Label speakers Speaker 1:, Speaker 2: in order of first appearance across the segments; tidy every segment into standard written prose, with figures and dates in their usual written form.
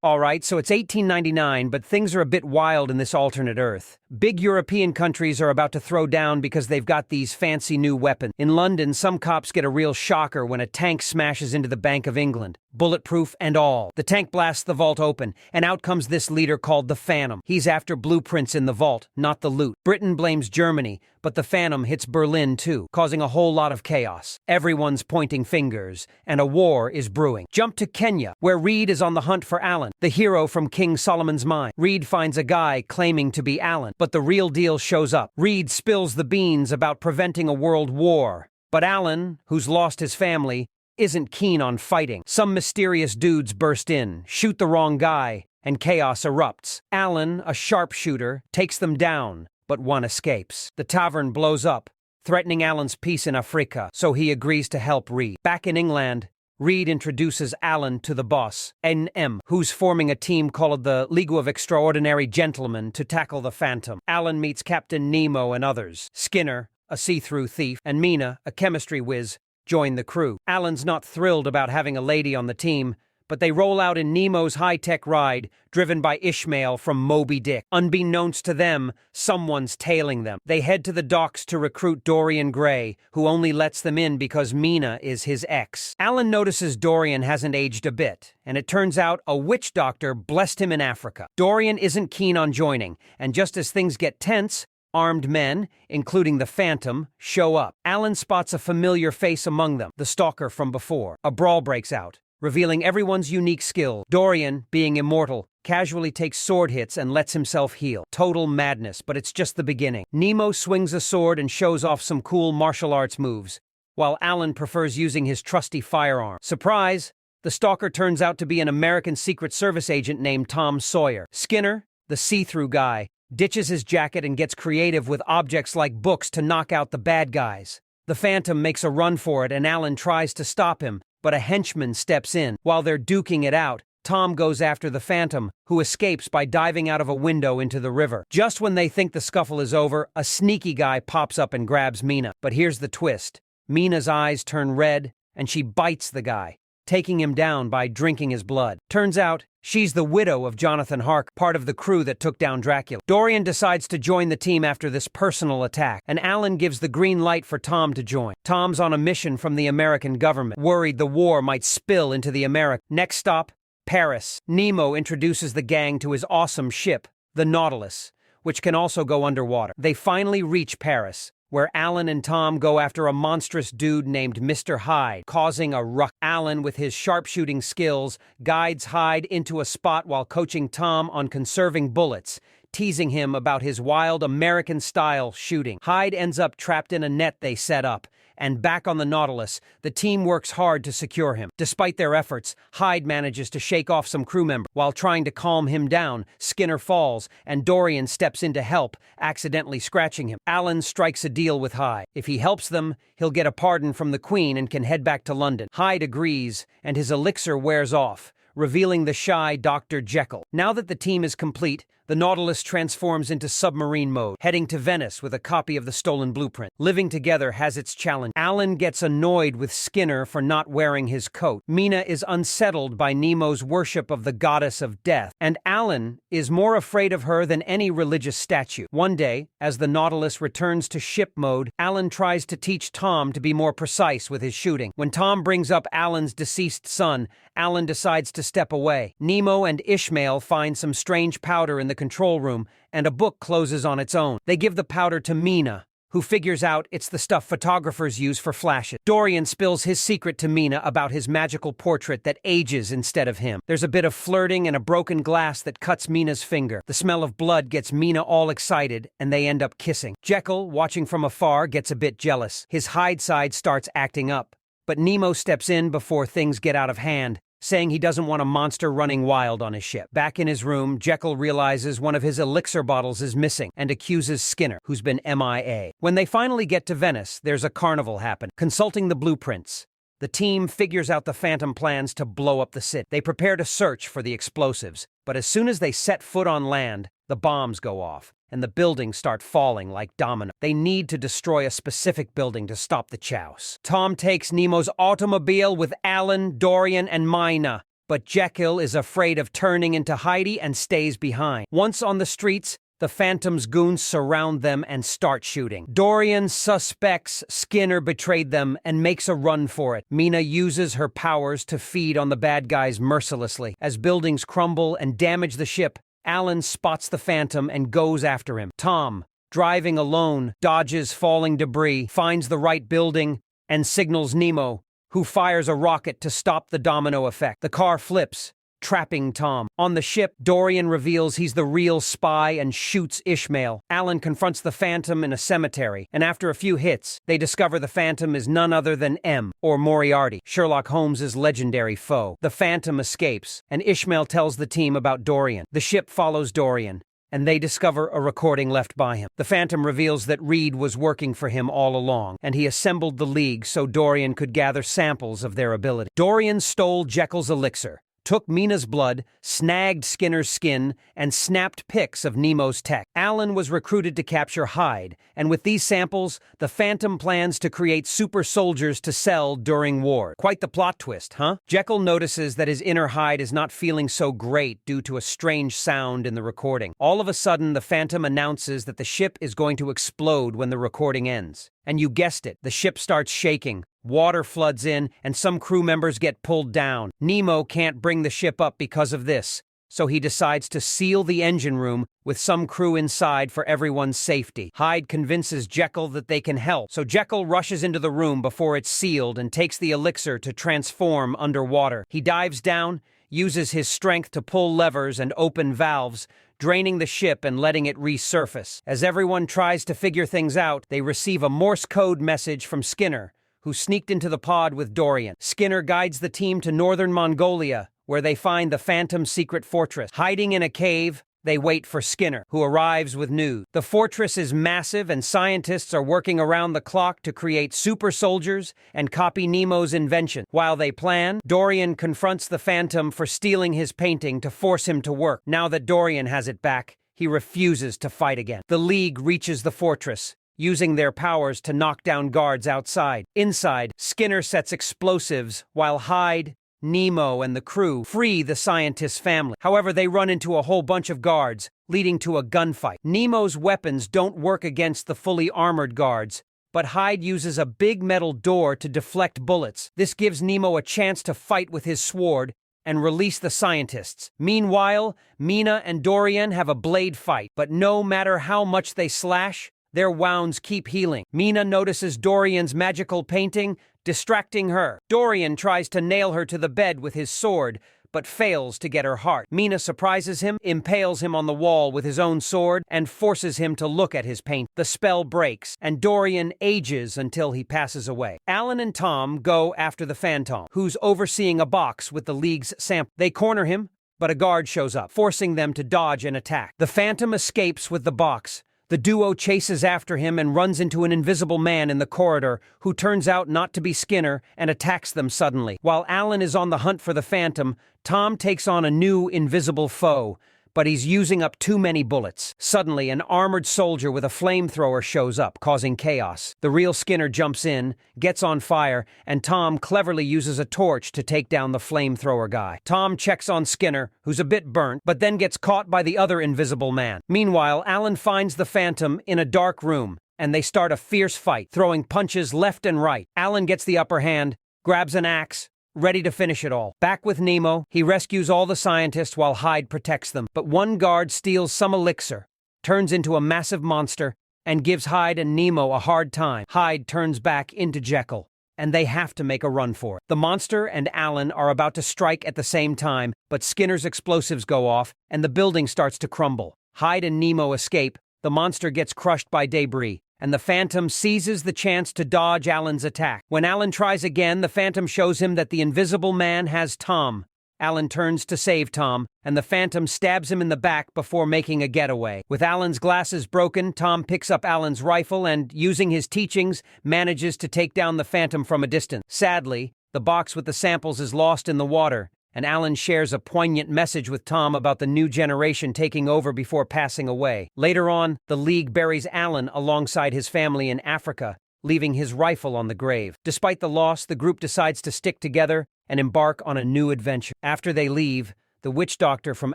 Speaker 1: All right, so it's 1899, but things are a bit wild in this alternate Earth. Big European countries are about to throw down because they've got these fancy new weapons. In London, some cops get a real shocker when a tank smashes into the Bank of England, bulletproof and all. The tank blasts the vault open, and out comes this leader called the Phantom. He's after blueprints in the vault, not the loot. Britain blames Germany, but the Phantom hits Berlin too, causing a whole lot of chaos. Everyone's pointing fingers, and a war is brewing. Jump to Kenya, where Reed is on the hunt for Alan, the hero from King Solomon's Mine. Reed finds a guy claiming to be Alan, but the real deal shows up. Reed spills the beans about preventing a world war. But Alan, who's lost his family, isn't keen on fighting. Some mysterious dudes burst in, shoot the wrong guy, and chaos erupts. Alan, a sharpshooter, takes them down, but one escapes. The tavern blows up, threatening Alan's peace in Africa, so he agrees to help Reed. Back in England, Reed introduces Alan to the boss, NM, who's forming a team called the League of Extraordinary Gentlemen to tackle the Phantom. Alan meets Captain Nemo and others. Skinner, a see-through thief, and Mina, a chemistry whiz, join the crew. Alan's not thrilled about having a lady on the team, but they roll out in Nemo's high-tech ride, driven by Ishmael from Moby Dick. Unbeknownst to them, someone's tailing them. They head to the docks to recruit Dorian Gray, who only lets them in because Mina is his ex. Alan notices Dorian hasn't aged a bit, and it turns out a witch doctor blessed him in Africa. Dorian isn't keen on joining, and just as things get tense, armed men, including the Phantom, show up. Alan spots a familiar face among them, the stalker from before. A brawl breaks out, revealing everyone's unique skill. Dorian, being immortal, casually takes sword hits and lets himself heal. Total madness, but it's just the beginning. Nemo swings a sword and shows off some cool martial arts moves, while Alan prefers using his trusty firearm. Surprise! The stalker turns out to be an American Secret Service agent named Tom Sawyer. Skinner, the see-through guy, ditches his jacket and gets creative with objects like books to knock out the bad guys. The Phantom makes a run for it and Alan tries to stop him, but a henchman steps in. While they're duking it out, Tom goes after the Phantom, who escapes by diving out of a window into the river. Just when they think the scuffle is over, a sneaky guy pops up and grabs Mina. But here's the twist. Mina's eyes turn red, and she bites the guy, taking him down by drinking his blood. Turns out, she's the widow of Jonathan Harker, part of the crew that took down Dracula. Dorian decides to join the team after this personal attack, and Alan gives the green light for Tom to join. Tom's on a mission from the American government, worried the war might spill into the Americas. Next stop, Paris. Nemo introduces the gang to his awesome ship, the Nautilus, which can also go underwater. They finally reach Paris, where Alan and Tom go after a monstrous dude named Mr. Hyde, causing a ruck. Alan, with his sharpshooting skills, guides Hyde into a spot while coaching Tom on conserving bullets, teasing him about his wild American-style shooting. Hyde ends up trapped in a net they set up, and back on the Nautilus, the team works hard to secure him. Despite their efforts, Hyde manages to shake off some crew members. While trying to calm him down, Skinner falls, and Dorian steps in to help, accidentally scratching him. Alan strikes a deal with Hyde. If he helps them, he'll get a pardon from the Queen and can head back to London. Hyde agrees, and his elixir wears off, revealing the shy Dr. Jekyll. Now that the team is complete, the Nautilus transforms into submarine mode, heading to Venice with a copy of the stolen blueprint. Living together has its challenge. Alan gets annoyed with Skinner for not wearing his coat. Mina is unsettled by Nemo's worship of the goddess of death, and Alan is more afraid of her than any religious statue. One day, as the Nautilus returns to ship mode, Alan tries to teach Tom to be more precise with his shooting. When Tom brings up Alan's deceased son, Alan decides to step away. Nemo and Ishmael find some strange powder in the control room, and a book closes on its own. They give the powder to Mina, who figures out it's the stuff photographers use for flashes. Dorian spills his secret to Mina about his magical portrait that ages instead of him. There's a bit of flirting and a broken glass that cuts Mina's finger. The smell of blood gets Mina all excited, and they end up kissing. Jekyll, watching from afar, gets a bit jealous. His Hyde side starts acting up, but Nemo steps in before things get out of hand, saying he doesn't want a monster running wild on his ship. Back in his room, Jekyll realizes one of his elixir bottles is missing and accuses Skinner, who's been MIA. When they finally get to Venice, there's a carnival happen. Consulting the blueprints, the team figures out the Phantom plans to blow up the city. They prepare to search for the explosives, but as soon as they set foot on land, the bombs go off, and the buildings start falling like dominoes. They need to destroy a specific building to stop the chows. Tom takes Nemo's automobile with Alan, Dorian, and Mina, but Jekyll is afraid of turning into Heidi and stays behind. Once on the streets, the Phantom's goons surround them and start shooting. Dorian suspects Skinner betrayed them and makes a run for it. Mina uses her powers to feed on the bad guys mercilessly. As buildings crumble and damage the ship, Alan spots the Phantom and goes after him. Tom, driving alone, dodges falling debris, finds the right building, and signals Nemo, who fires a rocket to stop the domino effect. The car flips, trapping Tom. On the ship, Dorian reveals he's the real spy and shoots Ishmael. Alan confronts the Phantom in a cemetery, and after a few hits, they discover the Phantom is none other than M, or Moriarty, Sherlock Holmes' legendary foe. The Phantom escapes, and Ishmael tells the team about Dorian. The ship follows Dorian, and they discover a recording left by him. The Phantom reveals that Reed was working for him all along, and he assembled the League so Dorian could gather samples of their ability. Dorian stole Jekyll's elixir, took Mina's blood, snagged Skinner's skin, and snapped pics of Nemo's tech. Alan was recruited to capture Hyde, and with these samples, the Phantom plans to create super soldiers to sell during war. Quite the plot twist, huh? Jekyll notices that his inner Hyde is not feeling so great due to a strange sound in the recording. All of a sudden, the Phantom announces that the ship is going to explode when the recording ends. And you guessed it, the ship starts shaking. Water floods in, and some crew members get pulled down. Nemo can't bring the ship up because of this, so he decides to seal the engine room with some crew inside for everyone's safety. Hyde convinces Jekyll that they can help, so Jekyll rushes into the room before it's sealed and takes the elixir to transform underwater. He dives down, uses his strength to pull levers and open valves, draining the ship and letting it resurface. As everyone tries to figure things out, they receive a Morse code message from Skinner, who sneaked into the pod with Dorian. Skinner guides the team to northern Mongolia, where they find the Phantom's secret fortress. Hiding in a cave, they wait for Skinner, who arrives with news. The fortress is massive, and scientists are working around the clock to create super soldiers and copy Nemo's invention. While they plan, Dorian confronts the Phantom for stealing his painting to force him to work. Now that Dorian has it back, he refuses to fight again. The League reaches the fortress, using their powers to knock down guards outside. Inside, Skinner sets explosives while Hyde, Nemo, and the crew free the scientist's family. However, they run into a whole bunch of guards, leading to a gunfight. Nemo's weapons don't work against the fully armored guards, but Hyde uses a big metal door to deflect bullets. This gives Nemo a chance to fight with his sword and release the scientists. Meanwhile, Mina and Dorian have a blade fight, but no matter how much they slash, their wounds keep healing. Mina notices Dorian's magical painting, distracting her. Dorian tries to nail her to the bed with his sword, but fails to get her heart. Mina surprises him, impales him on the wall with his own sword, and forces him to look at his paint. The spell breaks, and Dorian ages until he passes away. Alan and Tom go after the Phantom, who's overseeing a box with the League's sample. They corner him, but a guard shows up, forcing them to dodge an attack. The Phantom escapes with the box. The duo chases after him and runs into an invisible man in the corridor who turns out not to be Skinner and attacks them suddenly. While Alan is on the hunt for the Phantom, Tom takes on a new invisible foe, but he's using up too many bullets. Suddenly, an armored soldier with a flamethrower shows up, causing chaos. The real Skinner jumps in, gets on fire, and Tom cleverly uses a torch to take down the flamethrower guy. Tom checks on Skinner, who's a bit burnt, but then gets caught by the other invisible man. Meanwhile, Alan finds the Phantom in a dark room, and they start a fierce fight, throwing punches left and right. Alan gets the upper hand, grabs an axe, ready to finish it all. Back with Nemo, he rescues all the scientists while Hyde protects them. But one guard steals some elixir, turns into a massive monster, and gives Hyde and Nemo a hard time. Hyde turns back into Jekyll, and they have to make a run for it. The monster and Alan are about to strike at the same time, but Skinner's explosives go off, and the building starts to crumble. Hyde and Nemo escape, the monster gets crushed by debris, and the Phantom seizes the chance to dodge Alan's attack. When Alan tries again, the Phantom shows him that the invisible man has Tom. Alan turns to save Tom, and the Phantom stabs him in the back before making a getaway. With Alan's glasses broken, Tom picks up Alan's rifle and, using his teachings, manages to take down the Phantom from a distance. Sadly, the box with the samples is lost in the water, and Alan shares a poignant message with Tom about the new generation taking over before passing away. Later on, the League buries Alan alongside his family in Africa, leaving his rifle on the grave. Despite the loss, the group decides to stick together and embark on a new adventure. After they leave, the witch doctor from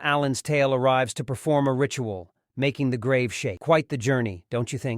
Speaker 1: Alan's Tale arrives to perform a ritual, making the grave shake. Quite the journey, don't you think?